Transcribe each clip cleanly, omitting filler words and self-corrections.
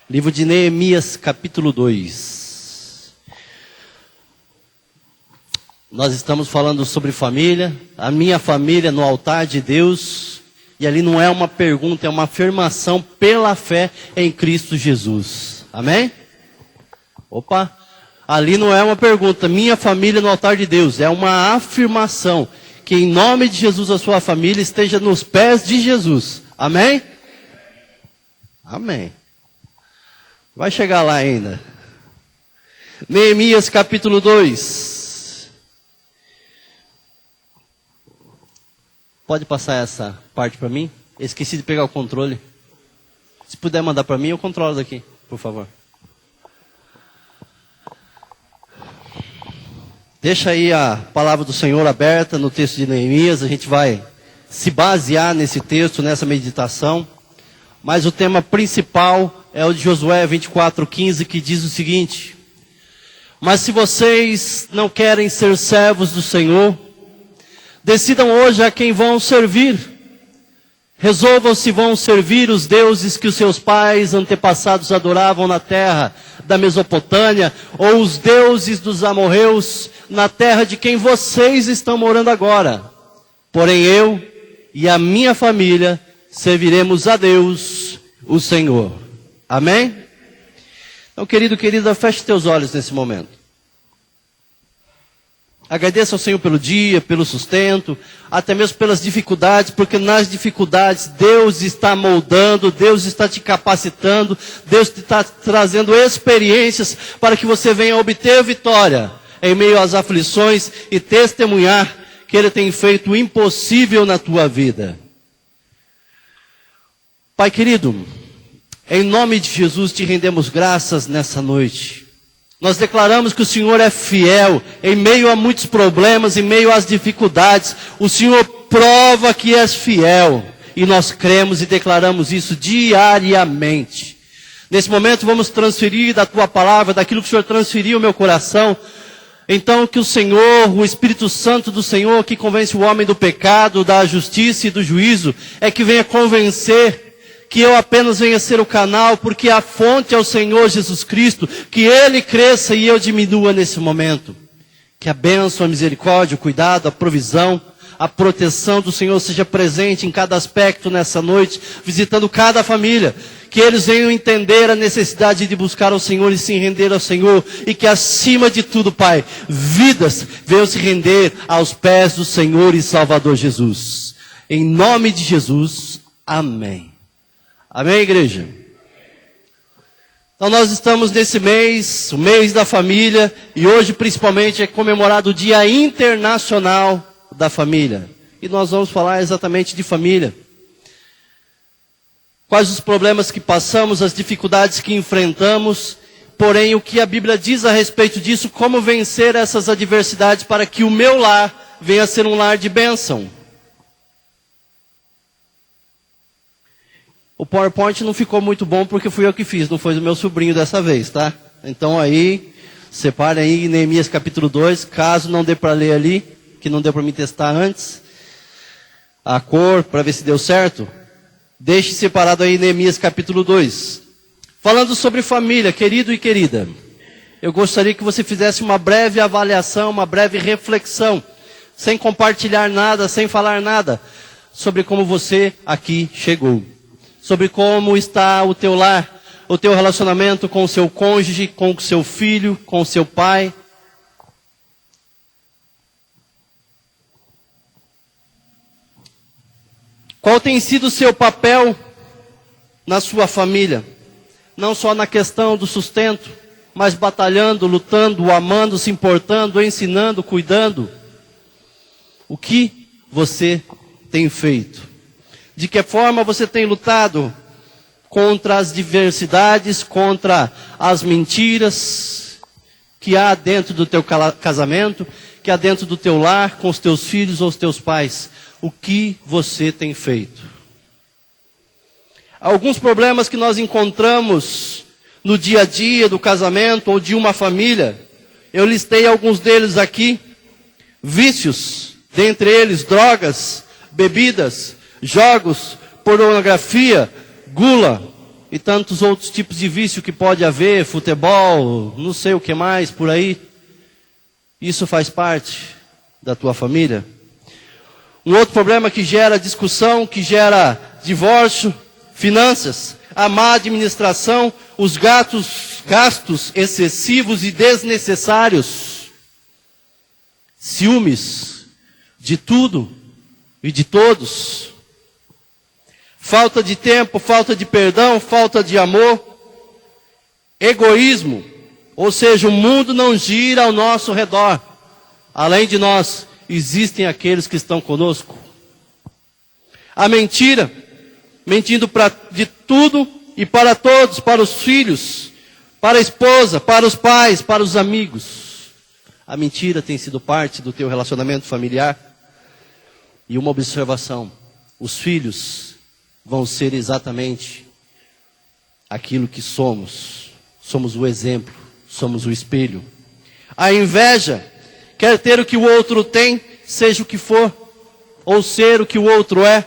Livro de Neemias, capítulo 2. Nós estamos falando sobre família, a minha família no altar de Deus. E ali não é uma pergunta, é uma afirmação pela fé em Cristo Jesus. Amém? Opa! Ali não é uma pergunta, minha família no altar de Deus. É uma afirmação, que em nome de Jesus a sua família esteja nos pés de Jesus. Amém? Amém. Vai chegar lá ainda. Neemias capítulo 2. Pode passar essa parte para mim? Esqueci de pegar o controle. Se puder mandar para mim, eu controlo daqui, por favor. Deixa aí a palavra do Senhor aberta no texto de Neemias. A gente vai se basear nesse texto, nessa meditação. Mas o tema principal é o de Josué 24:15, que diz o seguinte: mas se vocês não querem ser servos do Senhor, decidam hoje a quem vão servir. Resolvam se vão servir os deuses que os seus pais antepassados adoravam na terra da Mesopotâmia, ou os deuses dos amorreus na terra de quem vocês estão morando agora. Porém eu e a minha família serviremos a Deus, o Senhor. Amém? Então, querida, feche teus olhos nesse momento. Agradeça ao Senhor pelo dia, pelo sustento, até mesmo pelas dificuldades, porque nas dificuldades Deus está moldando, Deus está te capacitando, Deus está trazendo experiências para que você venha obter vitória em meio às aflições e testemunhar que Ele tem feito o impossível na tua vida. Pai querido, em nome de Jesus te rendemos graças nessa noite. Nós declaramos que o Senhor é fiel em meio a muitos problemas, em meio às dificuldades. O Senhor prova que és fiel. E nós cremos e declaramos isso diariamente. Nesse momento vamos transferir da tua palavra, daquilo que o Senhor transferiu ao meu coração. Então que o Senhor, o Espírito Santo do Senhor, que convence o homem do pecado, da justiça e do juízo, é que venha convencer que eu apenas venha ser o canal, porque a fonte é o Senhor Jesus Cristo, que Ele cresça e eu diminua nesse momento. Que a bênção, a misericórdia, o cuidado, a provisão, a proteção do Senhor seja presente em cada aspecto nessa noite, visitando cada família. Que eles venham entender a necessidade de buscar ao Senhor e se render ao Senhor. E que acima de tudo, Pai, vidas venham se render aos pés do Senhor e Salvador Jesus. Em nome de Jesus, amém. Amém, igreja? Então nós estamos nesse mês, o mês da família, e hoje principalmente é comemorado o Dia Internacional da Família. E nós vamos falar exatamente de família. Quais os problemas que passamos, as dificuldades que enfrentamos, porém o que a Bíblia diz a respeito disso, como vencer essas adversidades para que o meu lar venha a ser um lar de bênção. O PowerPoint não ficou muito bom porque fui eu que fiz, não foi o meu sobrinho dessa vez, tá? Então aí, separe aí Neemias capítulo 2, caso não dê para ler ali, que não deu para me testar antes, a cor, para ver se deu certo, deixe separado aí Neemias capítulo 2. Falando sobre família, querido e querida, eu gostaria que você fizesse uma breve avaliação, uma breve reflexão, sem compartilhar nada, sem falar nada, sobre como você aqui chegou. Sobre como está o teu lar, o teu relacionamento com o seu cônjuge, com o seu filho, com o seu pai. Qual tem sido o seu papel na sua família? Não só na questão do sustento, mas batalhando, lutando, amando, se importando, ensinando, cuidando. O que você tem feito? De que forma você tem lutado contra as diversidades, contra as mentiras que há dentro do teu casamento, que há dentro do teu lar, com os teus filhos ou os teus pais? O que você tem feito? Alguns problemas que nós encontramos no dia a dia do casamento ou de uma família, eu listei alguns deles aqui. Vícios, dentre eles drogas, bebidas, jogos, pornografia, gula, e tantos outros tipos de vício que pode haver, futebol, não sei o que mais por aí. Isso faz parte da tua família? Um outro problema que gera discussão, que gera divórcio, finanças, a má administração, os gastos excessivos e desnecessários, ciúmes de tudo e de todos, falta de tempo, falta de perdão, falta de amor, egoísmo, ou seja, o mundo não gira ao nosso redor. Além de nós, existem aqueles que estão conosco. A mentira, mentindo de tudo e para todos, para os filhos, para a esposa, para os pais, para os amigos. A mentira tem sido parte do teu relacionamento familiar. E uma observação, os filhos vão ser exatamente aquilo que somos. Somos o exemplo, somos o espelho. A inveja quer ter o que o outro tem, seja o que for, ou ser o que o outro é.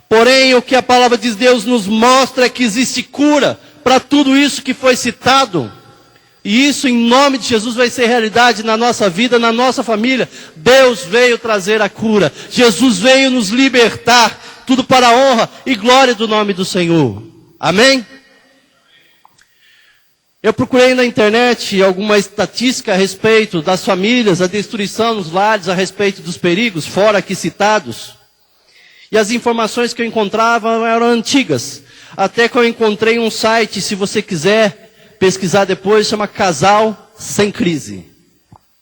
Porém, o que a palavra de Deus nos mostra é que existe cura para tudo isso que foi citado. E isso, em nome de Jesus, vai ser realidade na nossa vida, na nossa família. Deus veio trazer a cura. Jesus veio nos libertar. Tudo para a honra e glória do nome do Senhor. Amém? Eu procurei na internet alguma estatística a respeito das famílias, a destruição nos lares, a respeito dos perigos, fora aqui citados. E as informações que eu encontrava eram antigas. Até que eu encontrei um site, se você quiser pesquisar depois, chama Casal Sem Crise.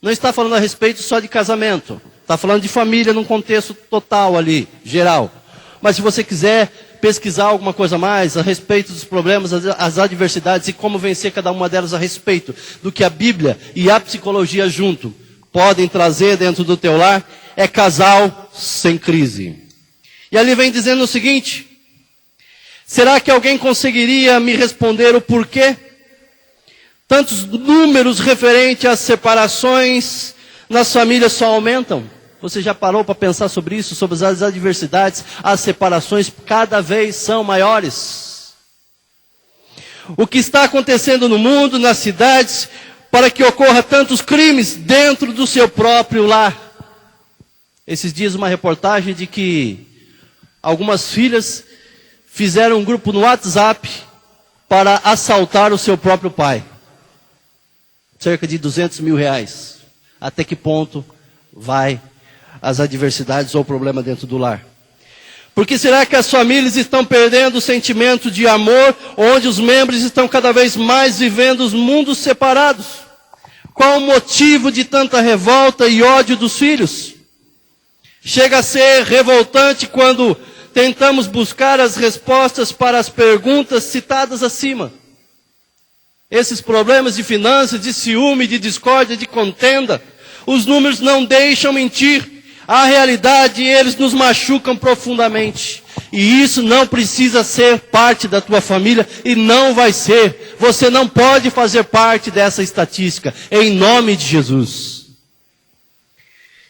Não está falando a respeito só de casamento. Está falando de família num contexto total ali, geral. Mas se você quiser pesquisar alguma coisa mais a respeito dos problemas, as adversidades e como vencer cada uma delas a respeito do que a Bíblia e a psicologia junto podem trazer dentro do teu lar, é Casal Sem Crise. E ali vem dizendo o seguinte: será que alguém conseguiria me responder o porquê? Tantos números referentes às separações nas famílias só aumentam. Você já parou para pensar sobre isso, sobre as adversidades, as separações cada vez são maiores? O que está acontecendo no mundo, nas cidades, para que ocorra tantos crimes dentro do seu próprio lar? Esses dias uma reportagem de que algumas filhas fizeram um grupo no WhatsApp para assaltar o seu próprio pai. Cerca de R$200 mil. Até que ponto vai as adversidades ou o problema dentro do lar? Porque será que as famílias estão perdendo o sentimento de amor, onde os membros estão cada vez mais vivendo os mundos separados? Qual o motivo de tanta revolta e ódio dos filhos? Chega a ser revoltante quando tentamos buscar as respostas para as perguntas citadas acima. Esses problemas de finanças, de ciúme, de discórdia, de contenda, os números não deixam mentir. A realidade, eles nos machucam profundamente. E isso não precisa ser parte da tua família e não vai ser. Você não pode fazer parte dessa estatística, em nome de Jesus.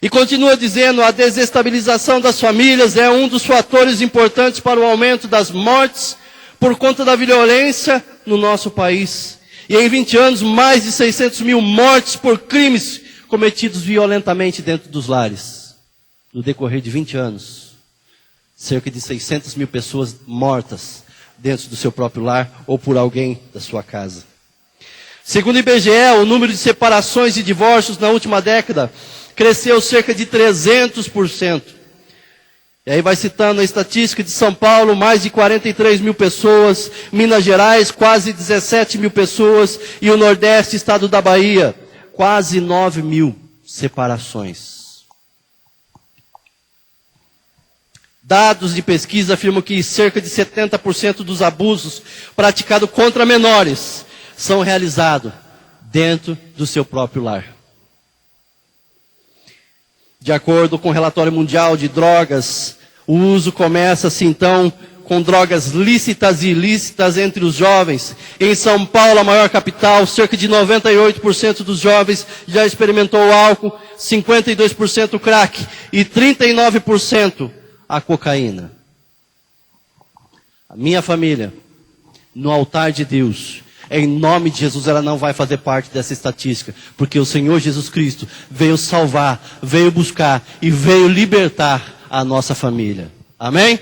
E continua dizendo, a desestabilização das famílias é um dos fatores importantes para o aumento das mortes por conta da violência no nosso país. E em 20 anos, mais de 600 mil mortes por crimes cometidos violentamente dentro dos lares. No decorrer de 20 anos, cerca de 600 mil pessoas mortas dentro do seu próprio lar ou por alguém da sua casa. Segundo o IBGE, o número de separações e divórcios na última década cresceu cerca de 300%. E aí vai citando a estatística de São Paulo, mais de 43 mil pessoas, Minas Gerais, quase 17 mil pessoas, e o Nordeste, estado da Bahia, quase 9 mil separações. Dados de pesquisa afirmam que cerca de 70% dos abusos praticados contra menores são realizados dentro do seu próprio lar. De acordo com o relatório mundial de drogas, o uso começa-se então com drogas lícitas e ilícitas entre os jovens. Em São Paulo, a maior capital, cerca de 98% dos jovens já experimentou álcool, 52% crack e 39% a cocaína. A minha família no altar de Deus, em nome de Jesus, ela não vai fazer parte dessa estatística, porque o Senhor Jesus Cristo veio salvar, veio buscar e veio libertar a nossa família. Amém?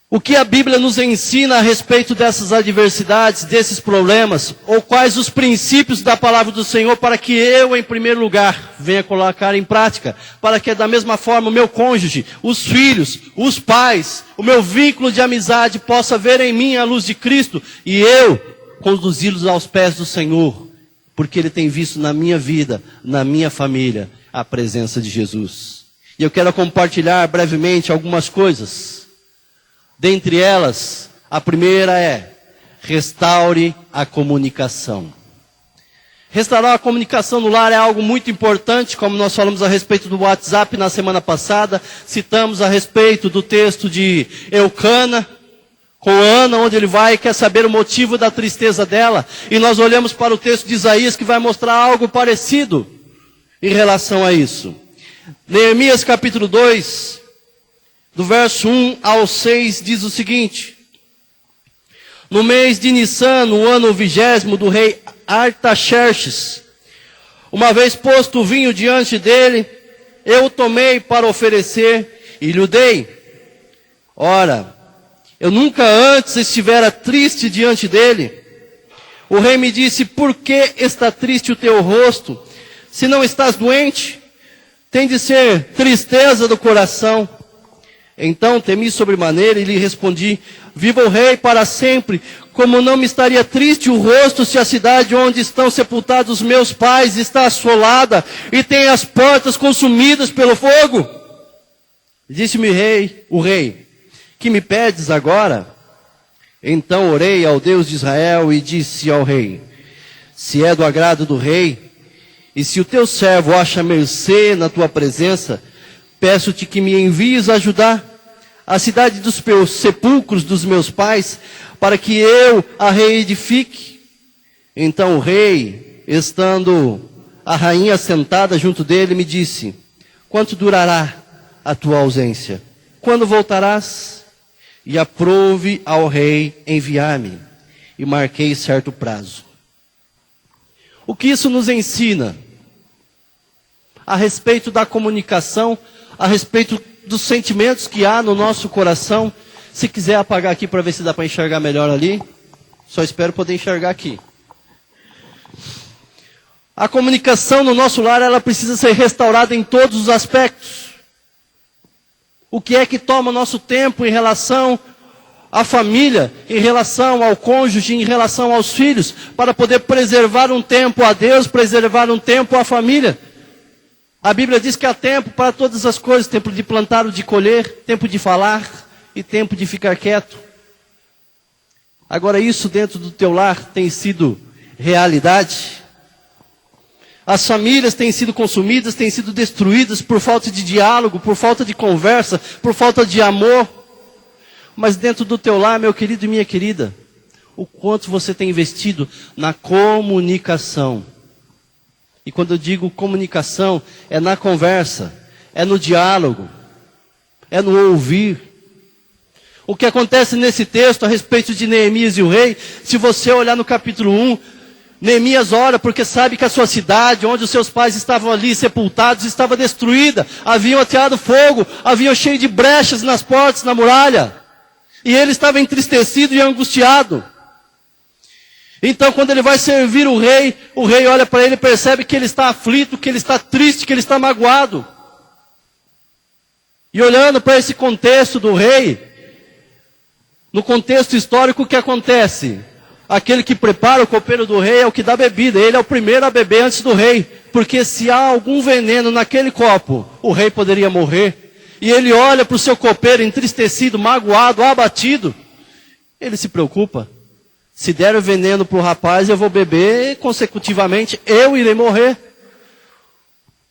O que a Bíblia nos ensina a respeito dessas adversidades, desses problemas, ou quais os princípios da palavra do Senhor para que eu, em primeiro lugar, venha colocar em prática, para que da mesma forma o meu cônjuge, os filhos, os pais, o meu vínculo de amizade possa ver em mim a luz de Cristo e eu conduzi-los aos pés do Senhor, porque Ele tem visto na minha vida, na minha família, a presença de Jesus. E eu quero compartilhar brevemente algumas coisas. Dentre elas, a primeira é: restaure a comunicação. Restaurar a comunicação no lar é algo muito importante, como nós falamos a respeito do WhatsApp na semana passada, citamos a respeito do texto de Eucana, com Ana, onde ele vai e quer saber o motivo da tristeza dela, e nós olhamos para o texto de Isaías que vai mostrar algo parecido em relação a isso. Neemias capítulo 2, do verso 1 ao 6, diz o seguinte: no mês de Nissan, no ano 20º do rei Artaxerxes, uma vez posto o vinho diante dele, eu o tomei para oferecer e lhe dei. Ora, eu nunca antes estivera triste diante dele. O rei me disse: por que está triste o teu rosto? Se não estás doente, tem de ser tristeza do coração. Então temi sobremaneira e lhe respondi: viva o rei para sempre, como não me estaria triste o rosto se a cidade onde estão sepultados meus pais está assolada e tem as portas consumidas pelo fogo? Disse-me o rei: que me pedes agora? Então orei ao Deus de Israel e disse ao rei: se é do agrado do rei, e se o teu servo acha mercê na tua presença, peço-te que me envies ajudar a cidade dos sepulcros dos meus pais, para que eu a reedifique. Então o rei, estando a rainha sentada junto dele, me disse: quanto durará a tua ausência? Quando voltarás? E aprouve ao rei enviar-me, e marquei certo prazo. O que isso nos ensina? A respeito da comunicação, a respeito dos sentimentos que há no nosso coração. Se quiser apagar aqui para ver se dá para enxergar melhor ali. Só espero poder enxergar aqui. A comunicação no nosso lar, ela precisa ser restaurada em todos os aspectos. O que é que toma nosso tempo em relação à família, em relação ao cônjuge, em relação aos filhos, para poder preservar um tempo a Deus, preservar um tempo à família. A Bíblia diz que há tempo para todas as coisas: tempo de plantar ou de colher, tempo de falar e tempo de ficar quieto. Agora, isso dentro do teu lar tem sido realidade? As famílias têm sido consumidas, têm sido destruídas por falta de diálogo, por falta de conversa, por falta de amor. Mas dentro do teu lar, meu querido e minha querida, o quanto você tem investido na comunicação. E quando eu digo comunicação, é na conversa, é no diálogo, é no ouvir. O que acontece nesse texto a respeito de Neemias e o rei, se você olhar no capítulo 1, Neemias ora porque sabe que a sua cidade, onde os seus pais estavam ali sepultados, estava destruída. Haviam ateado fogo, haviam cheio de brechas nas portas, na muralha. E ele estava entristecido e angustiado. Então quando ele vai servir o rei olha para ele e percebe que ele está aflito, que ele está triste, que ele está magoado. E olhando para esse contexto do rei, no contexto histórico, o que acontece? Aquele que prepara o copeiro do rei é o que dá bebida, ele é o primeiro a beber antes do rei, porque se há algum veneno naquele copo, o rei poderia morrer. E ele olha para o seu copeiro entristecido, magoado, abatido, ele se preocupa. Se der o veneno para o rapaz, eu vou beber, consecutivamente eu irei morrer.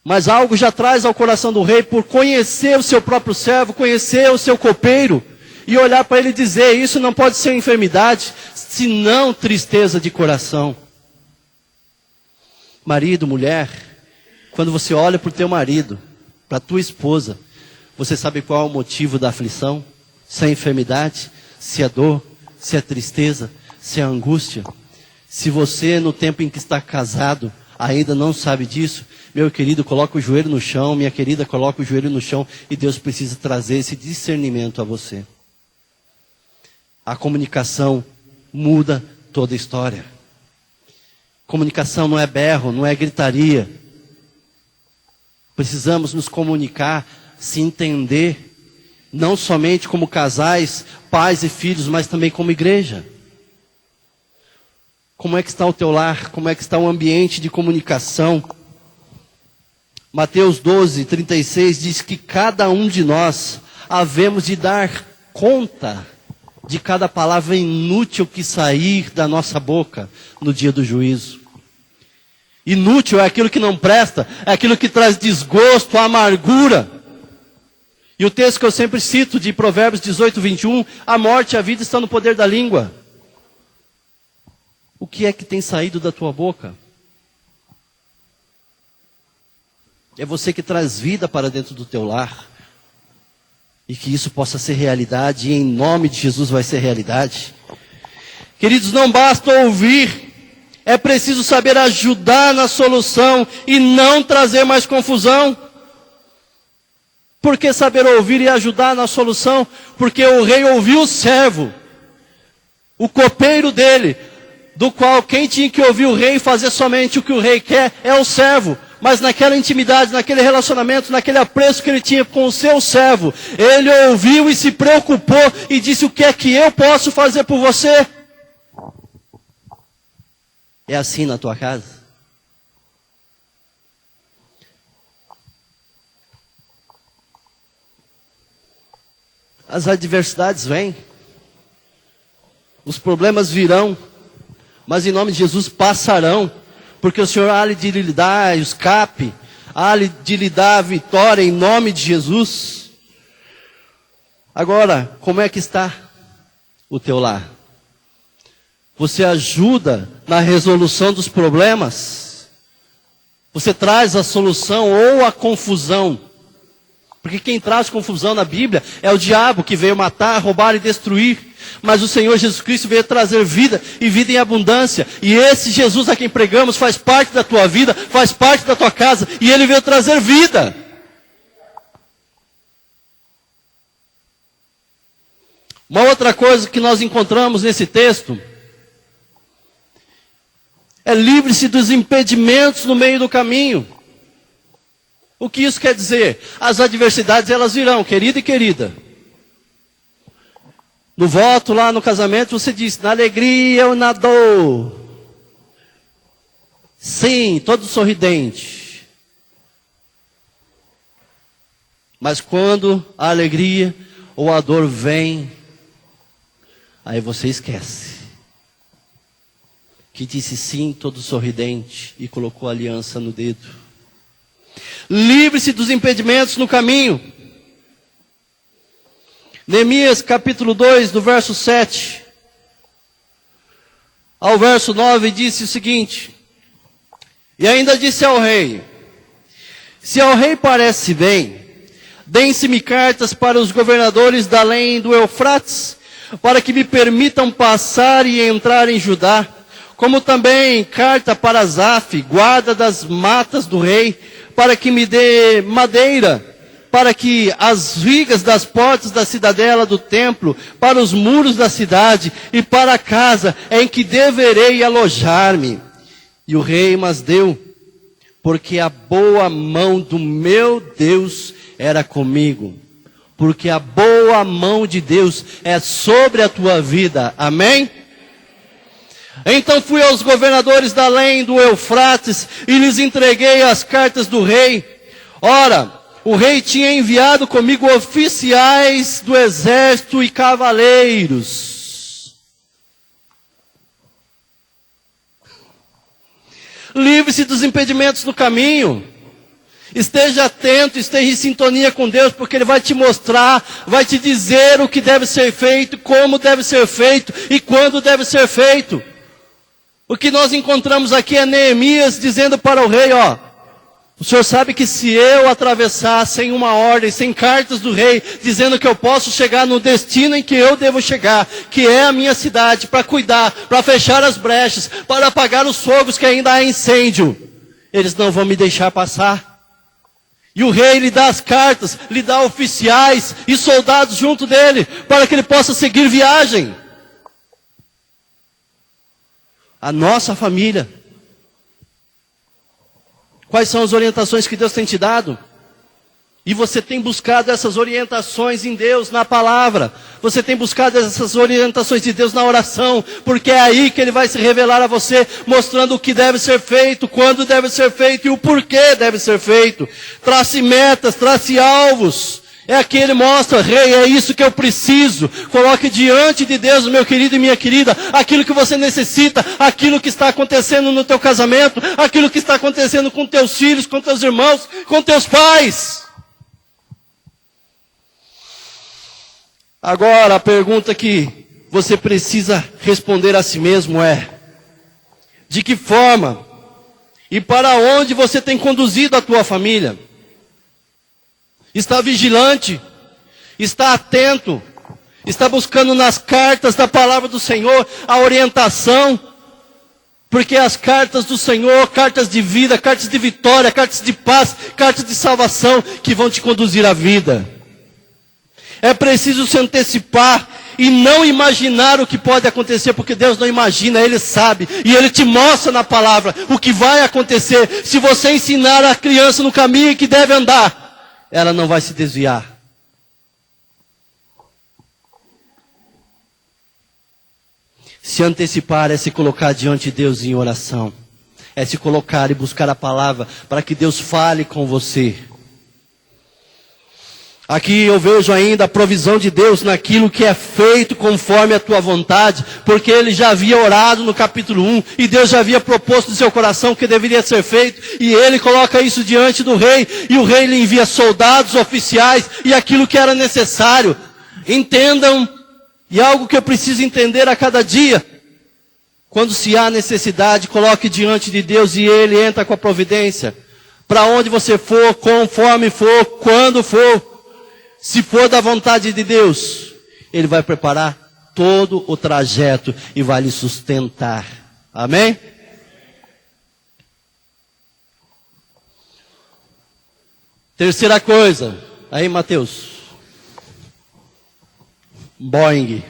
Mas algo já traz ao coração do rei, por conhecer o seu próprio servo, conhecer o seu copeiro, e olhar para ele e dizer: isso não pode ser enfermidade, senão tristeza de coração. Marido, mulher, quando você olha para o teu marido, para a tua esposa, você sabe qual é o motivo da aflição? Se é enfermidade, se é dor, se é tristeza, se é angústia. Se você, no tempo em que está casado, ainda não sabe disso, meu querido, coloca o joelho no chão, minha querida, coloca o joelho no chão, e Deus precisa trazer esse discernimento a você. A comunicação muda toda a história. Comunicação não é berro, não é gritaria. Precisamos nos comunicar, se entender, não somente como casais, pais e filhos, mas também como igreja. Como é que está o teu lar? Como é que está o ambiente de comunicação? Mateus 12:36 diz que cada um de nós havemos de dar conta de cada palavra inútil que sair da nossa boca no dia do juízo. Inútil é aquilo que não presta, é aquilo que traz desgosto, amargura. E o texto que eu sempre cito de Provérbios 18:21, a morte e a vida estão no poder da língua. O que é que tem saído da tua boca? É você que traz vida para dentro do teu lar. E que isso possa ser realidade, e em nome de Jesus vai ser realidade. Queridos, não basta ouvir, é preciso saber ajudar na solução e não trazer mais confusão. Por que saber ouvir e ajudar na solução? Porque o rei ouviu o servo, o copeiro dele, do qual quem tinha que ouvir o rei e fazer somente o que o rei quer é o servo. Mas naquela intimidade, naquele relacionamento, naquele apreço que ele tinha com o seu servo, ele ouviu e se preocupou e disse: o que é que eu posso fazer por você? É assim na tua casa? As adversidades vêm, os problemas virão, mas em nome de Jesus passarão, porque o Senhor há de lhe dar escape, há de lhe dar a vitória em nome de Jesus. Agora, como é que está o teu lar? Você ajuda na resolução dos problemas? Você traz a solução ou a confusão? Porque quem traz confusão na Bíblia é o diabo, que veio matar, roubar e destruir. Mas o Senhor Jesus Cristo veio trazer vida, e vida em abundância. E esse Jesus a quem pregamos faz parte da tua vida, faz parte da tua casa, e Ele veio trazer vida. Uma outra coisa que nós encontramos nesse texto é: livre-se dos impedimentos no meio do caminho. O que isso quer dizer? As adversidades, elas virão, querido e querida. No voto lá no casamento você diz: na alegria ou na dor? Sim, todo sorridente. Mas quando a alegria ou a dor vem, aí você esquece que disse sim, todo sorridente, e colocou a aliança no dedo. Livre-se dos impedimentos no caminho. Neemias capítulo 2, do verso 7 ao verso 9, disse o seguinte: e ainda disse ao rei: se ao rei parece bem, deem-se-me cartas para os governadores da além do Eufrates, para que me permitam passar e entrar em Judá, como também carta para Asaf, guarda das matas do rei, para que me dê madeira, para que as vigas das portas da cidadela do templo, para os muros da cidade e para a casa em que deverei alojar-me. E o rei mas deu, porque a boa mão do meu Deus era comigo. Porque a boa mão de Deus é sobre a tua vida. Amém? Então fui aos governadores da além do Eufrates e lhes entreguei as cartas do rei. Ora, o rei tinha enviado comigo oficiais do exército e cavaleiros. Livre-se dos impedimentos no caminho. Esteja atento, esteja em sintonia com Deus, porque Ele vai te mostrar, vai te dizer o que deve ser feito, como deve ser feito e quando deve ser feito. O que nós encontramos aqui é Neemias dizendo para o rei: ó, O Senhor sabe que se eu atravessar sem uma ordem, sem cartas do rei, dizendo que eu posso chegar no destino em que eu devo chegar, que é a minha cidade, para cuidar, para fechar as brechas, para apagar os fogos que ainda há incêndio, eles não vão me deixar passar. E o rei lhe dá as cartas, lhe dá oficiais e soldados junto dele, para que ele possa seguir viagem. A nossa família. Quais são as orientações que Deus tem te dado? E você tem buscado essas orientações em Deus, na palavra. Você tem buscado essas orientações de Deus na oração, porque é aí que Ele vai se revelar a você, mostrando o que deve ser feito, quando deve ser feito e o porquê deve ser feito. Trace metas, trace alvos. É aqui Ele mostra, rei, é isso que eu preciso. Coloque diante de Deus, meu querido e minha querida, aquilo que você necessita, aquilo que está acontecendo no teu casamento, aquilo que está acontecendo com teus filhos, com teus irmãos, com teus pais. Agora, a pergunta que você precisa responder a si mesmo é: de que forma e para onde você tem conduzido a tua família? Está vigilante? Está atento? Está buscando nas cartas da palavra do Senhor a orientação? Porque as cartas do Senhor, cartas de vida, cartas de vitória, cartas de paz, cartas de salvação, que vão te conduzir à vida. É preciso se antecipar e não imaginar o que pode acontecer, porque Deus não imagina, Ele sabe. E Ele te mostra na palavra o que vai acontecer. Se você ensinar a criança no caminho que deve andar, ela não vai se desviar. Se antecipar é se colocar diante de Deus em oração. É se colocar e buscar a palavra para que Deus fale com você. Aqui eu vejo ainda a provisão de Deus naquilo que é feito conforme a tua vontade, porque ele já havia orado no capítulo 1, e Deus já havia proposto no seu coração que deveria ser feito, e ele coloca isso diante do rei, e o rei lhe envia soldados, oficiais, e aquilo que era necessário. Entendam, e algo que eu preciso entender a cada dia: quando se há necessidade, coloque diante de Deus, e Ele entra com a providência. Para onde você for, conforme for, quando for, se for da vontade de Deus, Ele vai preparar todo o trajeto e vai lhe sustentar. Amém? Terceira coisa. Aí, Mateus. Boing.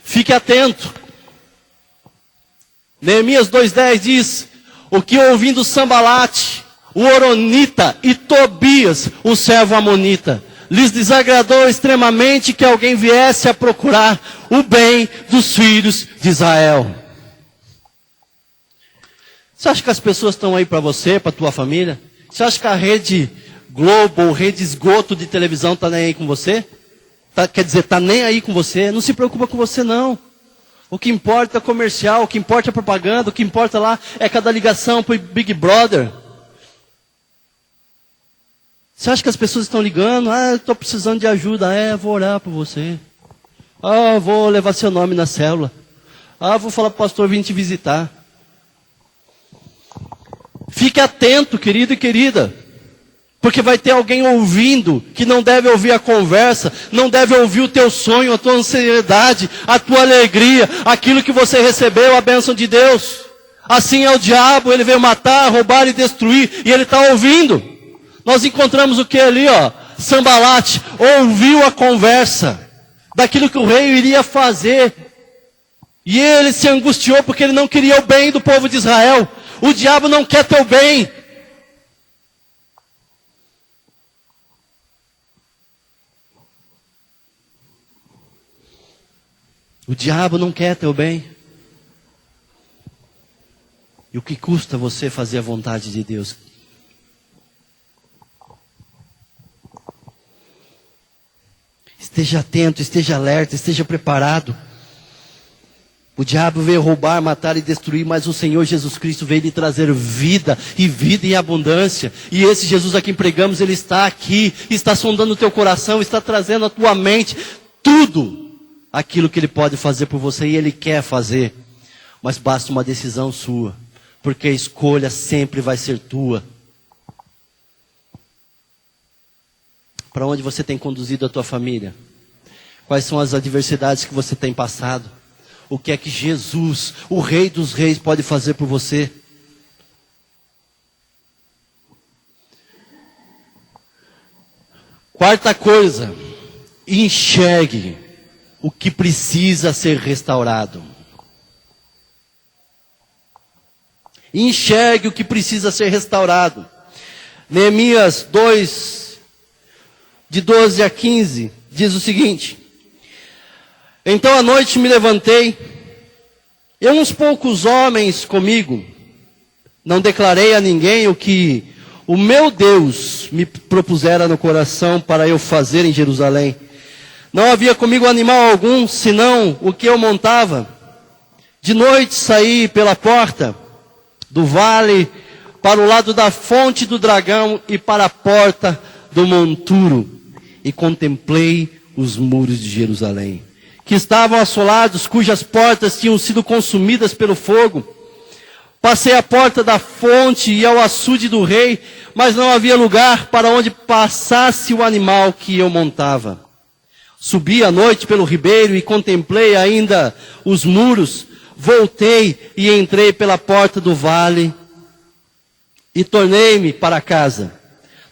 Fique atento. Neemias 2:10 diz: o que ouvindo Sambalate, o Horonita e Tobias, o servo amonita, lhes desagradou extremamente que alguém viesse a procurar o bem dos filhos de Israel. Você acha que as pessoas estão aí para você, para a tua família? Você acha que a rede Globo ou rede esgoto de televisão está nem aí com você? Quer dizer, está nem aí com você? Não se preocupa com você não. O que importa é comercial, o que importa é propaganda, o que importa lá é cada ligação para o Big Brother. Você acha que as pessoas estão ligando? Eu estou precisando de ajuda. Vou orar por você. Vou levar seu nome na célula. Vou falar para o pastor vir te visitar. Fique atento, querido e querida. Porque vai ter alguém ouvindo que não deve ouvir a conversa, não deve ouvir o teu sonho, a tua ansiedade, a tua alegria, aquilo que você recebeu, a bênção de Deus. Assim é o diabo, ele veio matar, roubar e destruir, e ele está ouvindo. Nós encontramos o que ali, Sambalate ouviu a conversa daquilo que o rei iria fazer. E ele se angustiou porque ele não queria o bem do povo de Israel. O diabo não quer teu bem. O diabo não quer teu bem. E o que custa você fazer a vontade de Deus? Esteja atento, esteja alerta, esteja preparado. O diabo veio roubar, matar e destruir, mas o Senhor Jesus Cristo veio lhe trazer vida, e vida em abundância. E esse Jesus a quem pregamos, Ele está aqui, está sondando o teu coração, está trazendo à tua mente tudo aquilo que Ele pode fazer por você, e Ele quer fazer. Mas basta uma decisão sua, porque a escolha sempre vai ser tua. Para onde você tem conduzido a tua família? Quais são as adversidades que você tem passado? O que é que Jesus, o Rei dos Reis, pode fazer por você? Quarta coisa, enxergue o que precisa ser restaurado. Enxergue o que precisa ser restaurado. Neemias 2, de 12 a 15, diz o seguinte: então à noite me levantei, e uns poucos homens comigo, não declarei a ninguém o que o meu Deus me propusera no coração para eu fazer em Jerusalém. Não havia comigo animal algum, senão o que eu montava. De noite saí pela porta do vale, para o lado da fonte do dragão e para a porta do monturo, e contemplei os muros de Jerusalém, que estavam assolados, cujas portas tinham sido consumidas pelo fogo. Passei a porta da fonte e ao açude do rei, mas não havia lugar para onde passasse o animal que eu montava. Subi à noite pelo ribeiro e contemplei ainda os muros. Voltei e entrei pela porta do vale e tornei-me para casa.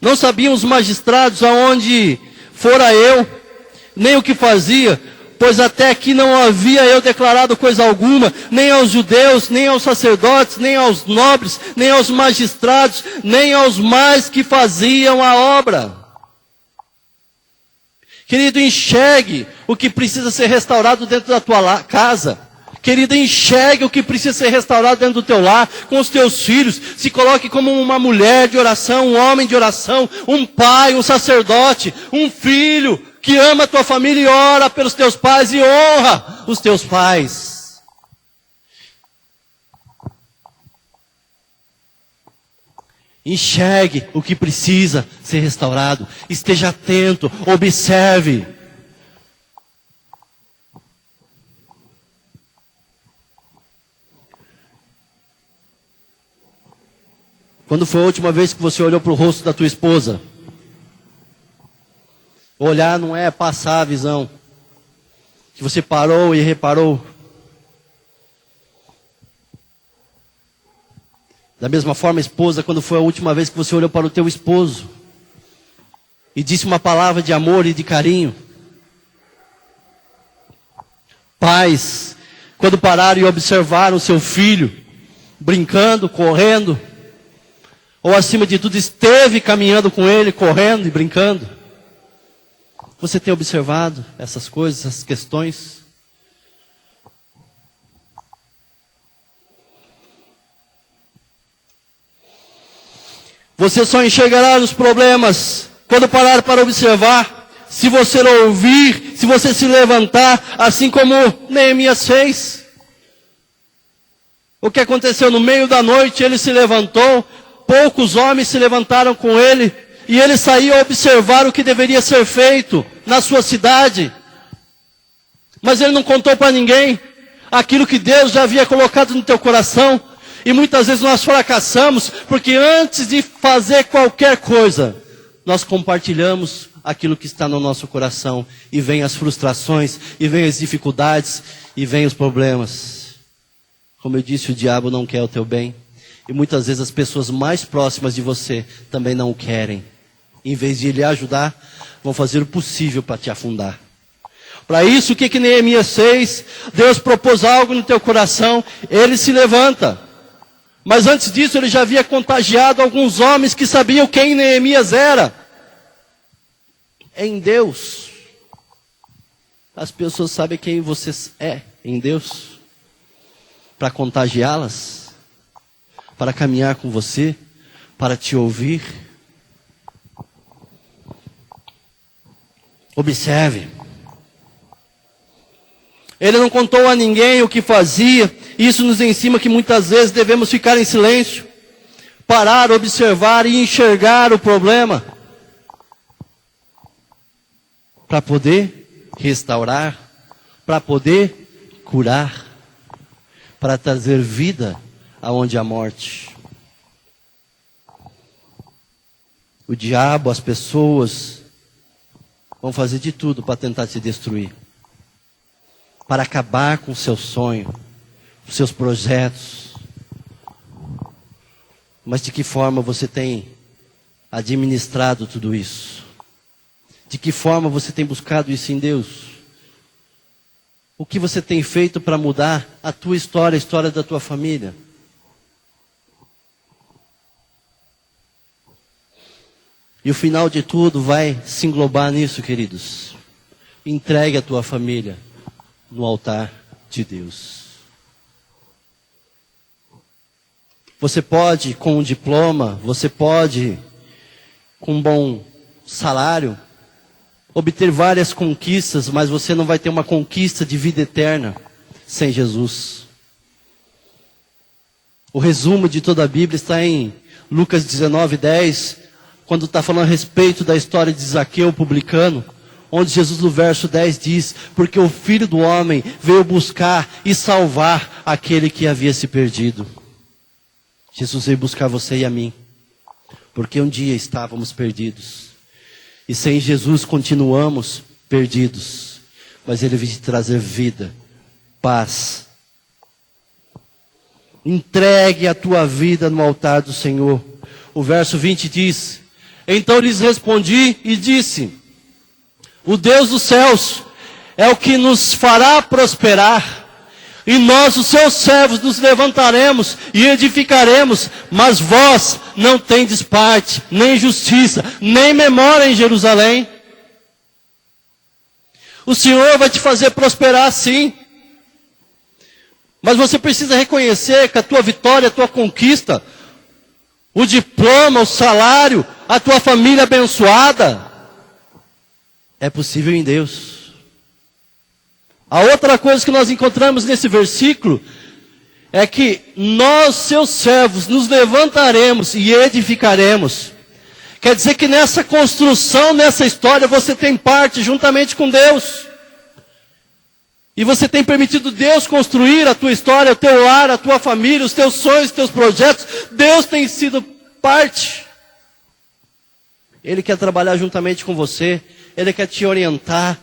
Não sabiam os magistrados aonde fora eu, nem o que fazia, pois até aqui não havia eu declarado coisa alguma, nem aos judeus, nem aos sacerdotes, nem aos nobres, nem aos magistrados, nem aos mais que faziam a obra. Querido, enxergue o que precisa ser restaurado dentro da tua casa. Querido, enxergue o que precisa ser restaurado dentro do teu lar, com os teus filhos. Se coloque como uma mulher de oração, um homem de oração, um pai, um sacerdote, um filho que ama a tua família e ora pelos teus pais e honra os teus pais. Enxergue o que precisa ser restaurado. Esteja atento, observe. Quando foi a última vez que você olhou para o rosto da tua esposa? Olhar não é passar a visão. Que você parou e reparou. Da mesma forma, esposa, quando foi a última vez que você olhou para o teu esposo e disse uma palavra de amor e de carinho? Pais, quando pararam e observaram o seu filho brincando, correndo, ou acima de tudo esteve caminhando com ele, correndo e brincando. Você tem observado essas coisas, essas questões? Você só enxergará os problemas quando parar para observar, se você ouvir, se você se levantar, assim como Neemias fez. O que aconteceu no meio da noite, ele se levantou, poucos homens se levantaram com ele, e ele saiu a observar o que deveria ser feito na sua cidade. Mas ele não contou para ninguém aquilo que Deus já havia colocado no teu coração. E muitas vezes nós fracassamos, porque antes de fazer qualquer coisa, nós compartilhamos aquilo que está no nosso coração. E vem as frustrações, e vem as dificuldades, e vem os problemas. Como eu disse, o diabo não quer o teu bem. E muitas vezes as pessoas mais próximas de você também não o querem. Em vez de lhe ajudar, vão fazer o possível para te afundar. Para isso, o que Neemias fez? Deus propôs algo no teu coração, ele se levanta. Mas antes disso, ele já havia contagiado alguns homens que sabiam quem Neemias era. Em Deus. As pessoas sabem quem você é em Deus. Para contagiá-las. Para caminhar com você. Para te ouvir. Observe. Ele não contou a ninguém o que fazia. Isso nos ensina que muitas vezes devemos ficar em silêncio. Parar, observar e enxergar o problema. Para poder restaurar. Para poder curar. Para trazer vida aonde há morte. O diabo, as pessoas vão fazer de tudo para tentar te destruir, para acabar com o seu sonho, os seus projetos. Mas de que forma você tem administrado tudo isso? De que forma você tem buscado isso em Deus? O que você tem feito para mudar a tua história, a história da tua família? E o final de tudo vai se englobar nisso, queridos. Entregue a tua família no altar de Deus. Você pode, com um diploma, você pode, com um bom salário, obter várias conquistas, mas você não vai ter uma conquista de vida eterna sem Jesus. O resumo de toda a Bíblia está em Lucas 19:10, quando está falando a respeito da história de Zaqueu, o publicano, onde Jesus no verso 10 diz: porque o Filho do Homem veio buscar e salvar aquele que havia se perdido. Jesus veio buscar você e a mim, porque um dia estávamos perdidos. E sem Jesus continuamos perdidos. Mas Ele veio te trazer vida, paz. Entregue a tua vida no altar do Senhor. O verso 20 diz: então lhes respondi e disse: o Deus dos céus é o que nos fará prosperar. E nós, os seus servos, nos levantaremos e edificaremos. Mas vós não tendes parte, nem justiça, nem memória em Jerusalém. O Senhor vai te fazer prosperar sim. Mas você precisa reconhecer que a tua vitória, a tua conquista, o diploma, o salário, a tua família abençoada, é possível em Deus. A outra coisa que nós encontramos nesse versículo é que nós, seus servos, nos levantaremos e edificaremos. Quer dizer que nessa construção, nessa história, você tem parte juntamente com Deus. E você tem permitido Deus construir a tua história, o teu lar, a tua família, os teus sonhos, os teus projetos. Deus tem sido parte. Ele quer trabalhar juntamente com você. Ele quer te orientar.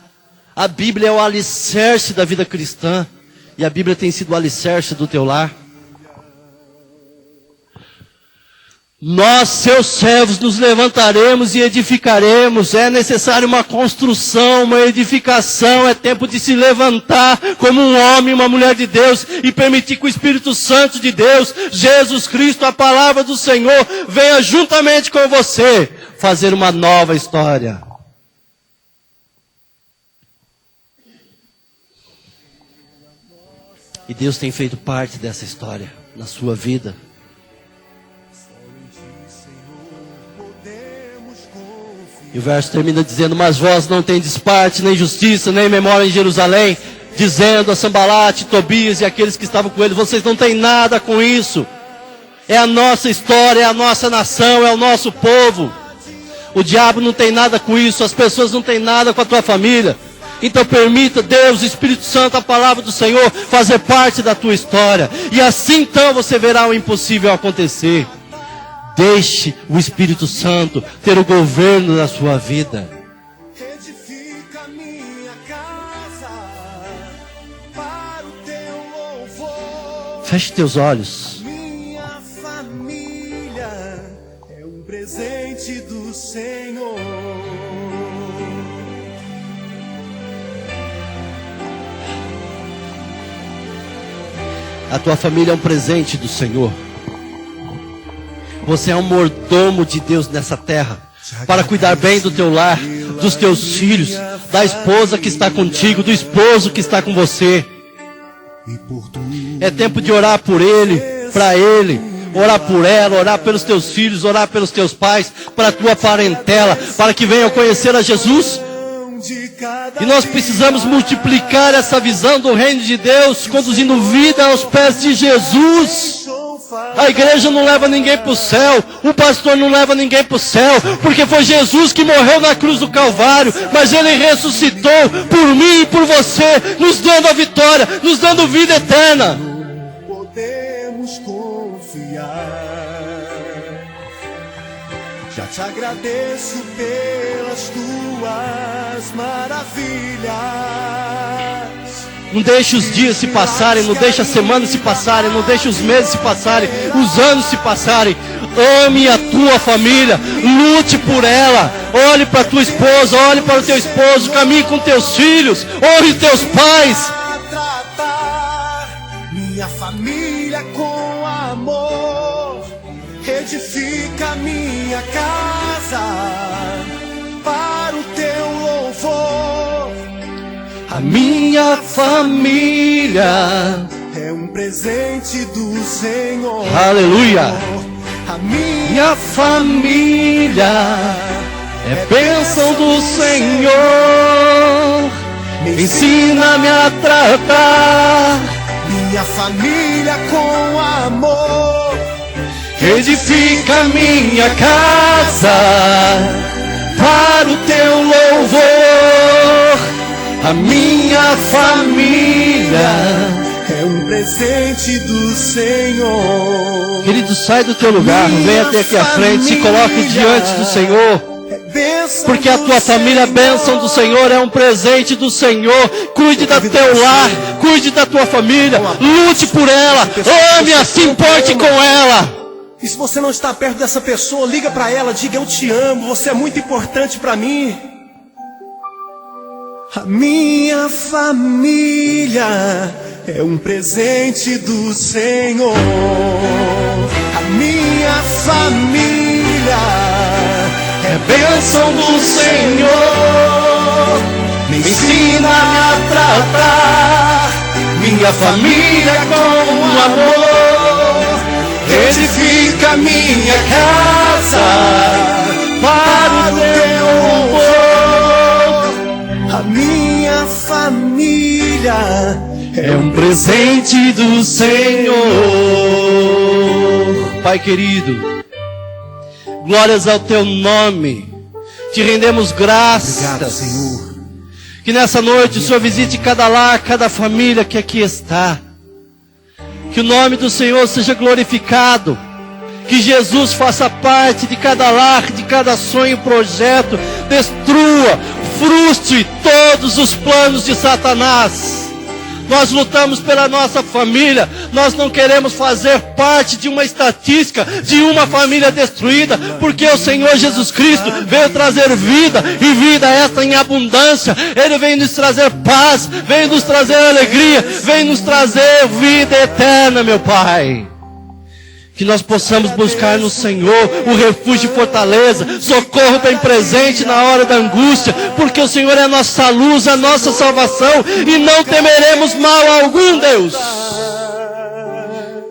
A Bíblia é o alicerce da vida cristã. E a Bíblia tem sido o alicerce do teu lar. Nós, seus servos, nos levantaremos e edificaremos. É necessário uma construção, uma edificação. É tempo de se levantar como um homem, uma mulher de Deus, e permitir que o Espírito Santo de Deus, Jesus Cristo, a palavra do Senhor, venha juntamente com você fazer uma nova história. E Deus tem feito parte dessa história na sua vida. E o verso termina dizendo: mas vós não tendes parte, nem justiça, nem memória em Jerusalém, dizendo a Sambalate, Tobias e aqueles que estavam com ele: vocês não têm nada com isso. É a nossa história, é a nossa nação, é o nosso povo. O diabo não tem nada com isso, as pessoas não têm nada com a tua família. Então permita Deus, Espírito Santo, a palavra do Senhor fazer parte da tua história. E assim então você verá o impossível acontecer. Deixe o Espírito Santo ter o governo da sua vida. Edifica minha casa para o teu louvor. Feche teus olhos. Minha família é um presente do Senhor. A tua família é um presente do Senhor. Você é um mordomo de Deus nessa terra, para cuidar bem do teu lar, dos teus filhos, da esposa que está contigo, do esposo que está com você. É tempo de orar por ele, para ele, orar por ela, orar pelos teus filhos, orar pelos teus pais, para a tua parentela, para que venham conhecer a Jesus. E nós precisamos multiplicar essa visão do reino de Deus, conduzindo vida aos pés de Jesus. A igreja não leva ninguém para o céu, o pastor não leva ninguém para o céu, porque foi Jesus que morreu na cruz do Calvário, mas Ele ressuscitou por mim e por você, nos dando a vitória, nos dando vida eterna. Podemos confiar. Já te agradeço pelas tuas maravilhas. Não deixe os dias se passarem, não deixe as semanas se passarem, não deixe os meses se passarem, os anos se passarem. Ame a tua família, lute por ela. Olhe para a tua esposa, olhe para o teu esposo, caminhe com teus filhos, honre teus pais. Tratar minha família com amor, edifica minha casa para o teu louvor. A minha família É um presente do Senhor. Aleluia. A minha Minha família é bênção do Senhor. Ensina-me a tratar minha família com amor, edifica minha casa para o teu louvor. A minha família. é um presente do Senhor. Querido, sai do teu lugar, venha até aqui à frente, se coloque diante do Senhor. Bênção Porque a tua do família, a bênção do Senhor, é um presente do Senhor. Cuide do teu lar, cuide da tua família, lute por ela, ame-a, se importe com ela. E se você não está perto dessa pessoa, liga para ela, diga: eu te amo, você é muito importante para mim. A minha família é um presente do Senhor. A minha família É bênção do Senhor. Me ensina-me a tratar minha família com amor. Edifica minha casa para o teu louvor. A minha família É um presente do Senhor. Pai querido, glórias ao teu nome. Te rendemos graças. Obrigado, Senhor. Que nessa noite o Senhor visite cada lar, cada família que aqui está. Que o nome do Senhor seja glorificado. Que Jesus faça parte de cada lar, de cada sonho e projeto. Destrua, frustre todos os planos de Satanás. Nós lutamos pela nossa família. Nós não queremos fazer parte de uma estatística de uma família destruída, porque o Senhor Jesus Cristo veio trazer vida, e vida esta em abundância. Ele veio nos trazer paz, veio nos trazer alegria, veio nos trazer vida eterna, meu Pai. Que nós possamos buscar no Senhor o refúgio e fortaleza, socorro bem presente na hora da angústia, porque o Senhor é a nossa luz, a nossa salvação, e não temeremos mal algum, Deus.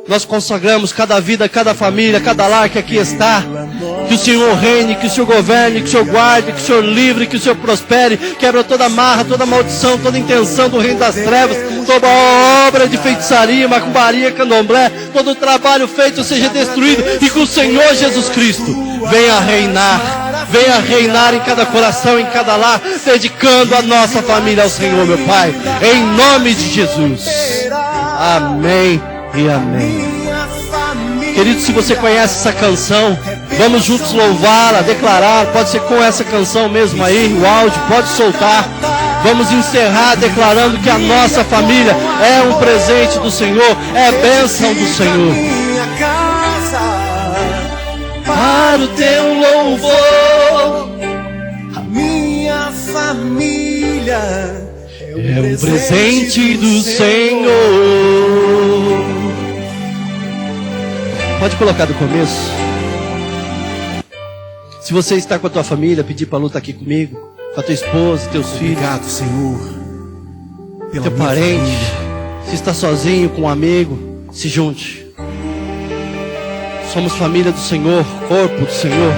Nós consagramos cada vida, cada família, cada lar que aqui está. Que o Senhor reine, que o Senhor governe, que o Senhor guarde, que o Senhor livre, que o Senhor prospere. Quebra toda amarra, toda maldição, toda intenção do reino das trevas, toda obra de feitiçaria, macumbaria, candomblé, todo trabalho feito seja destruído, e que o Senhor Jesus Cristo venha reinar em cada coração, em cada lar, dedicando a nossa família ao Senhor, meu Pai, em nome de Jesus. Amém e amém. Querido, se você conhece essa canção, vamos juntos louvá-la, declarar. Pode ser com essa canção mesmo aí, o áudio, pode soltar. Vamos encerrar declarando que a nossa família é um presente do Senhor, é bênção do Senhor. Para o teu louvor, a minha família é um presente do Senhor. Pode colocar do começo. Se você está com a tua família, pedir para a Lu estar aqui comigo, com a tua esposa, teus filhos. Obrigado, Senhor, pela teu minha parente. família. Se está sozinho, com um amigo, se junte. Somos família do Senhor, corpo do Senhor.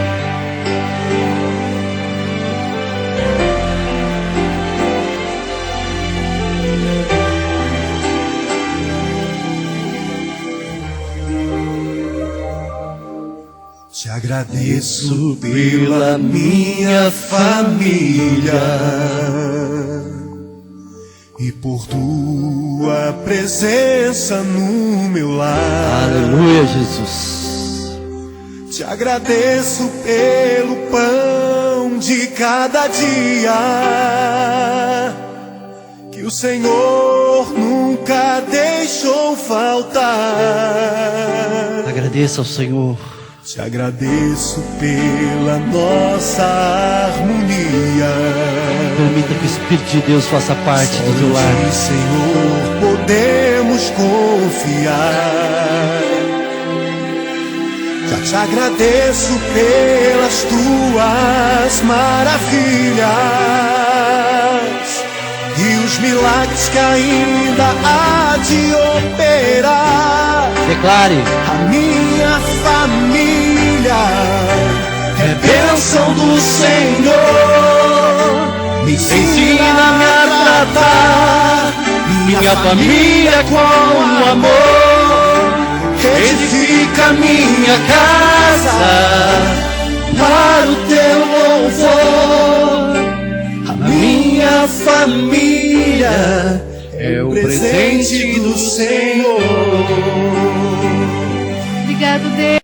Te agradeço pela minha família e por tua presença no meu lar. Aleluia, Jesus. Te Te agradeço pelo pão de cada dia, que o Senhor nunca deixou faltar. Agradeça ao Senhor. Te agradeço pela nossa harmonia. Permita que o Espírito de Deus faça parte do teu lar. Só em ti, Senhor, podemos confiar. Já te agradeço pelas tuas maravilhas e os milagres que ainda há de operar. Declare. A minha família é bênção do Senhor. Me ensina-me a tratar minha família com amor. Edifica minha casa para o teu louvor. A minha família é o presente do Senhor. Obrigado, Deus.